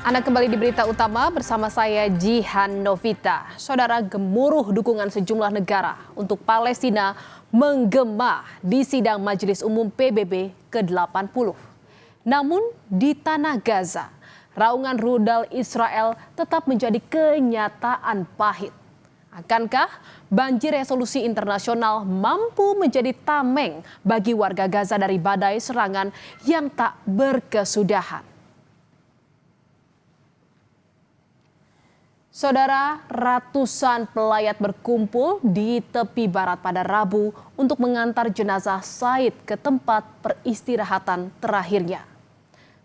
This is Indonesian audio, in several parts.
Anda kembali di berita utama bersama saya Jihan Novita. Saudara, gemuruh dukungan sejumlah negara untuk Palestina menggema di sidang Majelis Umum PBB ke-80. Namun di tanah Gaza, raungan rudal Israel tetap menjadi kenyataan pahit. Akankah banjir resolusi internasional mampu menjadi tameng bagi warga Gaza dari badai serangan yang tak berkesudahan? Saudara, ratusan pelayat berkumpul di tepi barat pada Rabu untuk mengantar jenazah Said ke tempat peristirahatan terakhirnya.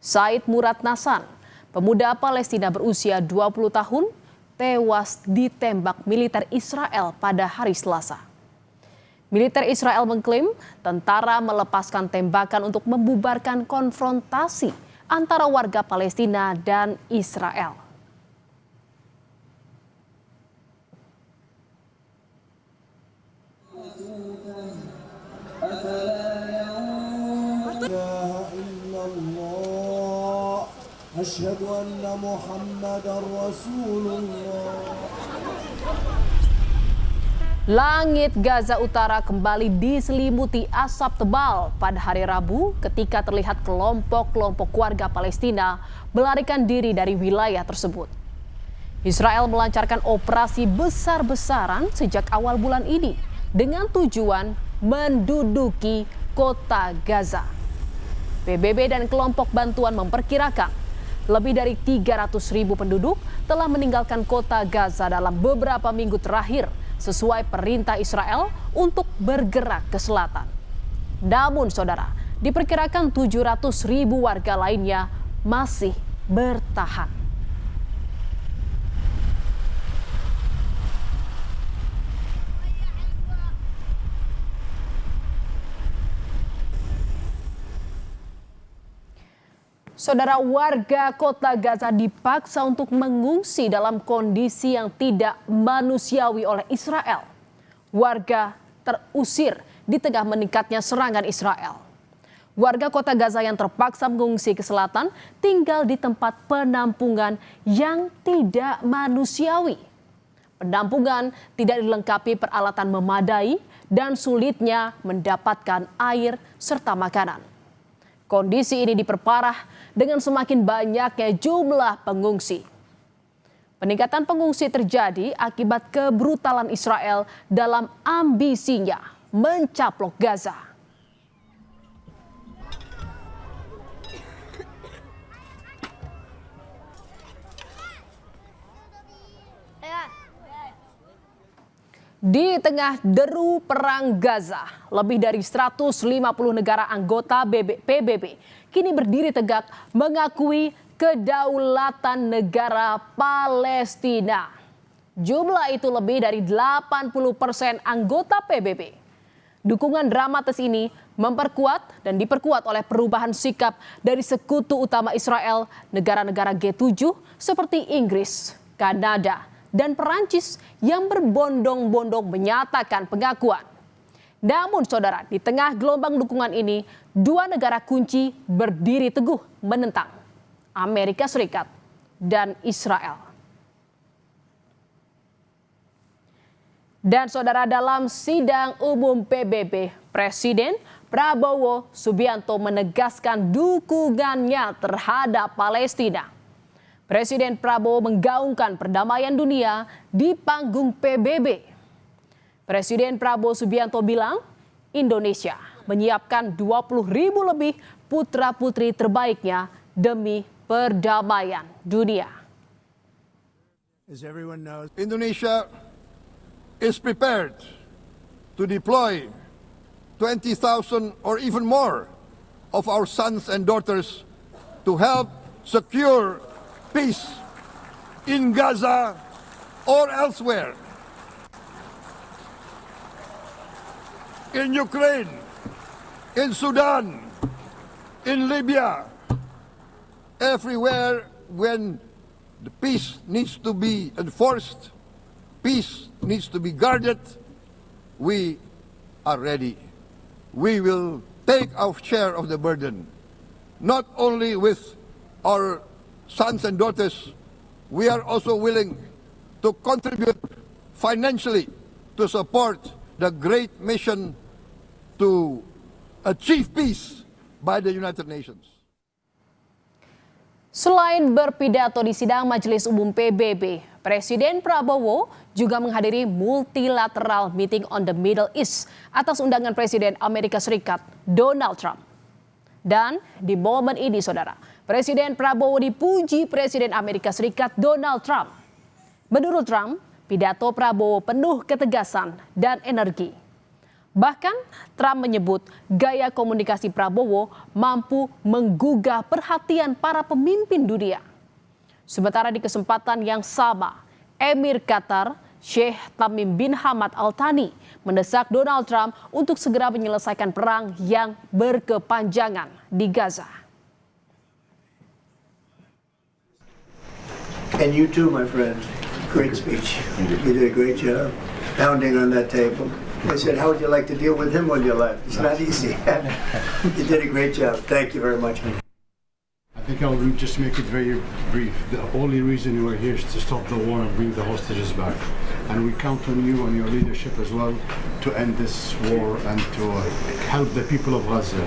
Said Murad Nasan, pemuda Palestina berusia 20 tahun, tewas ditembak militer Israel pada hari Selasa. Militer Israel mengklaim tentara melepaskan tembakan untuk membubarkan konfrontasi antara warga Palestina dan Israel. Asyhadu anna Muhammadar Rasulullah. Langit Gaza Utara kembali diselimuti asap tebal pada hari Rabu ketika terlihat kelompok-kelompok warga Palestina melarikan diri dari wilayah tersebut. Israel melancarkan operasi besar-besaran sejak awal bulan ini dengan tujuan menduduki kota Gaza. PBB dan kelompok bantuan memperkirakan lebih dari 300.000 penduduk telah meninggalkan kota Gaza dalam beberapa minggu terakhir sesuai perintah Israel untuk bergerak ke selatan. Namun saudara, diperkirakan 700.000 warga lainnya masih bertahan. Saudara, warga kota Gaza dipaksa untuk mengungsi dalam kondisi yang tidak manusiawi oleh Israel. Warga terusir di tengah meningkatnya serangan Israel. Warga kota Gaza yang terpaksa mengungsi ke selatan tinggal di tempat penampungan yang tidak manusiawi. Penampungan tidak dilengkapi peralatan memadai dan sulitnya mendapatkan air serta makanan. Kondisi ini diperparah dengan semakin banyaknya jumlah pengungsi. Peningkatan pengungsi terjadi akibat kebrutalan Israel dalam ambisinya mencaplok Gaza. Di tengah deru perang Gaza, lebih dari 150 negara anggota PBB kini berdiri tegak mengakui kedaulatan negara Palestina. Jumlah itu lebih dari 80% anggota PBB. Dukungan dramatis ini memperkuat dan diperkuat oleh perubahan sikap dari sekutu utama Israel, negara-negara G7 seperti Inggris, Kanada, dan Perancis yang berbondong-bondong menyatakan pengakuan. Namun saudara, di tengah gelombang dukungan ini, dua negara kunci berdiri teguh menentang: Amerika Serikat dan Israel. Dan saudara, dalam sidang umum PBB, Presiden Prabowo Subianto menegaskan dukungannya terhadap Palestina. Presiden Prabowo menggaungkan perdamaian dunia di panggung PBB. Presiden Prabowo Subianto bilang Indonesia menyiapkan 20.000 lebih putra-putri terbaiknya demi perdamaian dunia. As everyone knows, Indonesia is prepared to deploy 20,000 or even more of our sons and daughters to help secure peace in Gaza or elsewhere. In Ukraine, in Sudan, in Libya, everywhere when the peace needs to be enforced, peace needs to be guarded, we are ready. We will take our share of the burden, not only with our sons and daughters, we are also willing to contribute financially to support the great mission to achieve peace by the United Nations. Selain berpidato di sidang Majelis Umum PBB, Presiden Prabowo juga menghadiri multilateral meeting on the Middle East atas undangan Presiden Amerika Serikat Donald Trump. Dan di momen ini, saudara, Presiden Prabowo dipuji Presiden Amerika Serikat Donald Trump. Menurut Trump, pidato Prabowo penuh ketegasan dan energi. Bahkan Trump menyebut gaya komunikasi Prabowo mampu menggugah perhatian para pemimpin dunia. Sementara di kesempatan yang sama, Emir Qatar Sheikh Tamim bin Hamad Al Thani mendesak Donald Trump untuk segera menyelesaikan perang yang berkepanjangan di Gaza. And you too, my friend. Great speech. You did a great job pounding on that table. I said, how would you like to deal with him when you left? It's not easy. You did a great job. Thank you very much. I think I'll just make it very brief. The only reason we're here is to stop the war and bring the hostages back. And we count on you and your leadership as well to end this war and to help the people of Gaza.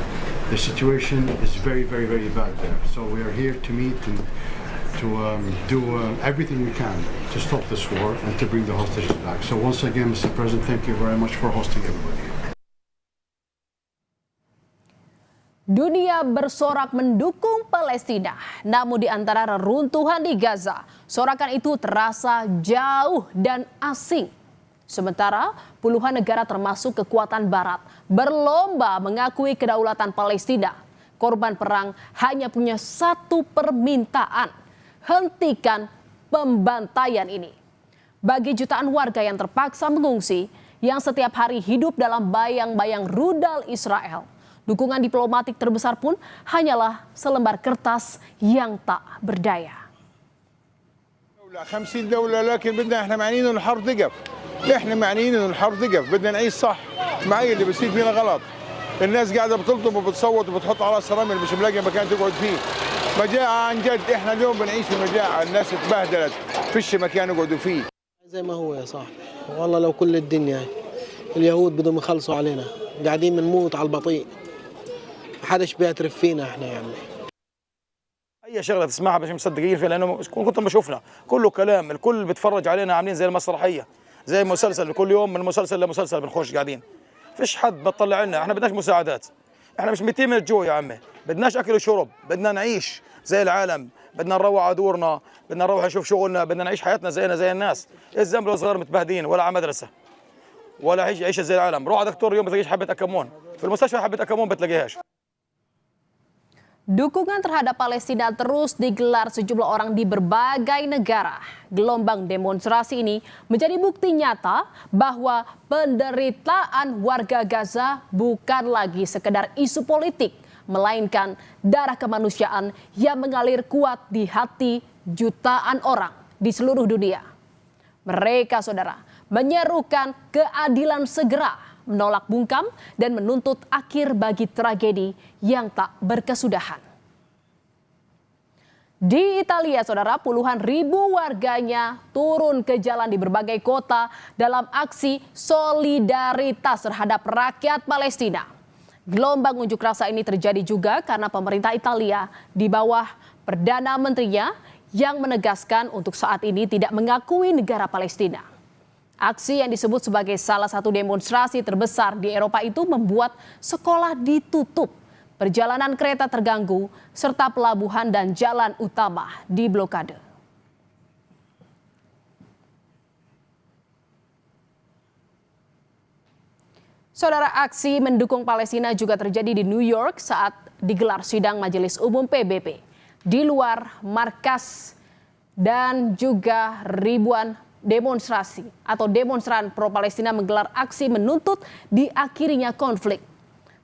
The situation is very, very, very bad there. So we are here to meet and to do everything we can to stop this war and to bring the hostages back. So once again, Mr. President, thank you very much for hosting everybody. Dunia bersorak mendukung Palestina, namun di antara reruntuhan di Gaza, sorakan itu terasa jauh dan asing. Sementara puluhan negara termasuk kekuatan barat berlomba mengakui kedaulatan Palestina. Korban perang hanya punya satu permintaan: hentikan pembantaian ini. Bagi jutaan warga yang terpaksa mengungsi, yang setiap hari hidup dalam bayang-bayang rudal Israel, dukungan diplomatik terbesar pun hanyalah selembar kertas yang tak berdaya. 50 دولة لكن بدنا احنا معنيين انه الحرب تقف. احنا معنيين انه الحرب تقف، بدنا نعيش صح. معي اللي بيصير فينا غلط. الناس قاعدة بتلطم وبتصوت وبتحط على رمل مش ملاقي مكان تقعد فيه. مجاعة عن جد، احنا اليوم بنعيش في مجاعة، الناس اتبهدلت، فيش مكان يقعدوا فيه. زي ما هو يا صاحبي، والله لو كل الدنيا اليهود بدهم يخلصوا علينا، قاعدين بنموت على البطيء. محدش بيعترف فينا احنا يا عمي. اي شغله تسمعها مش مصدقين فيها لانه كنت ما شفنا كله كلام، الكل بيتفرج علينا عاملين زي المسرحيه، زي مسلسل، كل يوم من مسلسل لمسلسل بنخش قاعدين. فيش حد بتطلع لنا، احنا بدناش مساعدات، احنا مش ميتين من الجوع يا عمي، بدناش اكل وشرب، بدنا نعيش زي العالم، بدنا نروح على دورنا، بدنا نروح نشوف شغلنا، بدنا نعيش حياتنا زينا زي الناس. الزمر الصغار متبهدين ولا على مدرسه ولا عيشه زي العالم. روح على دكتور اليوم بتلاقيش حبه اكمون، في المستشفى حبه اكمون بتلاقيهاش. Dukungan terhadap Palestina terus digelar sejumlah orang di berbagai negara. Gelombang demonstrasi ini menjadi bukti nyata bahwa penderitaan warga Gaza bukan lagi sekedar isu politik, melainkan darah kemanusiaan yang mengalir kuat di hati jutaan orang di seluruh dunia. Mereka, saudara, menyerukan keadilan segera, menolak bungkam dan menuntut akhir bagi tragedi yang tak berkesudahan. Di Italia, saudara, puluhan ribu warganya turun ke jalan di berbagai kota dalam aksi solidaritas terhadap rakyat Palestina. Gelombang unjuk rasa ini terjadi juga karena pemerintah Italia di bawah Perdana Menterinya yang menegaskan untuk saat ini tidak mengakui negara Palestina. Aksi yang disebut sebagai salah satu demonstrasi terbesar di Eropa itu membuat sekolah ditutup, perjalanan kereta terganggu, serta pelabuhan dan jalan utama diblokade. Saudara, aksi mendukung Palestina juga terjadi di New York saat digelar sidang Majelis Umum PBB. Di luar markas dan juga ribuan demonstrasi atau demonstran pro-Palestina menggelar aksi menuntut diakhirinya konflik.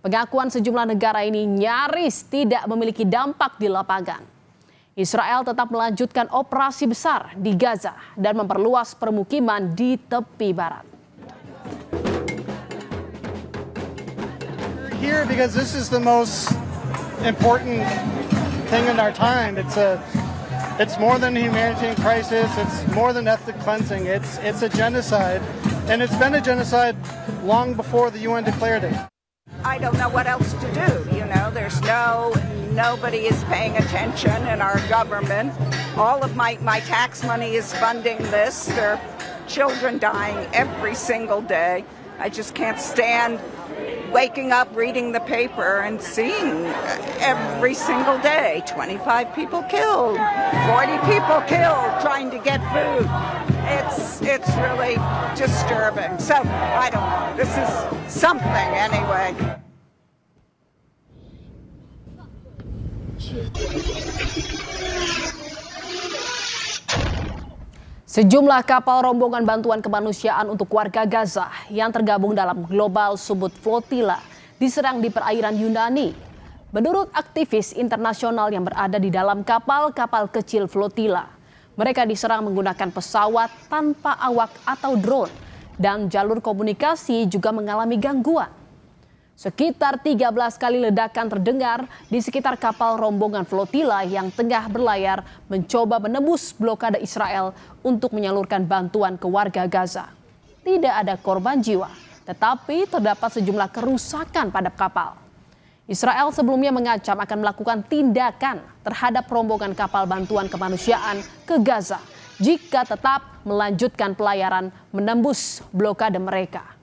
Pengakuan sejumlah negara ini nyaris tidak memiliki dampak di lapangan. Israel tetap melanjutkan operasi besar di Gaza dan memperluas permukiman di tepi barat. We're here because this is the most important thing in our time. It's more than a humanitarian crisis. It's more than ethnic cleansing. It's a genocide, and it's been a genocide long before the UN declared it. I don't know what else to do. You know, nobody is paying attention in our government. All of my tax money is funding this. There are children dying every single day. I just can't stand waking up, reading the paper, and seeing every single day 25 people killed, 40 people killed trying to get food. It's really disturbing. So I don't know. This is something anyway. Sejumlah kapal rombongan bantuan kemanusiaan untuk warga Gaza yang tergabung dalam Global Support Flotilla diserang di perairan Yunani. Menurut aktivis internasional yang berada di dalam kapal-kapal kecil flotilla, mereka diserang menggunakan pesawat tanpa awak atau drone dan jalur komunikasi juga mengalami gangguan. Sekitar 13 kali ledakan terdengar di sekitar kapal rombongan flotilla yang tengah berlayar mencoba menembus blokade Israel untuk menyalurkan bantuan ke warga Gaza. Tidak ada korban jiwa, tetapi terdapat sejumlah kerusakan pada kapal. Israel sebelumnya mengacam akan melakukan tindakan terhadap rombongan kapal bantuan kemanusiaan ke Gaza jika tetap melanjutkan pelayaran menembus blokade mereka.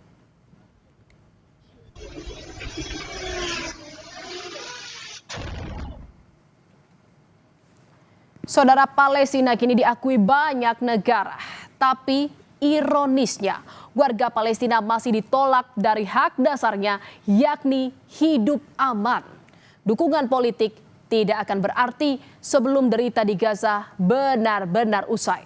Saudara, Palestina kini diakui banyak negara, tapi ironisnya warga Palestina masih ditolak dari hak dasarnya, yakni hidup aman. Dukungan politik tidak akan berarti sebelum derita di Gaza benar-benar usai.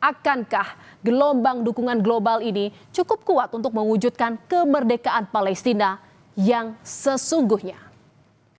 Akankah gelombang dukungan global ini cukup kuat untuk mewujudkan kemerdekaan Palestina yang sesungguhnya?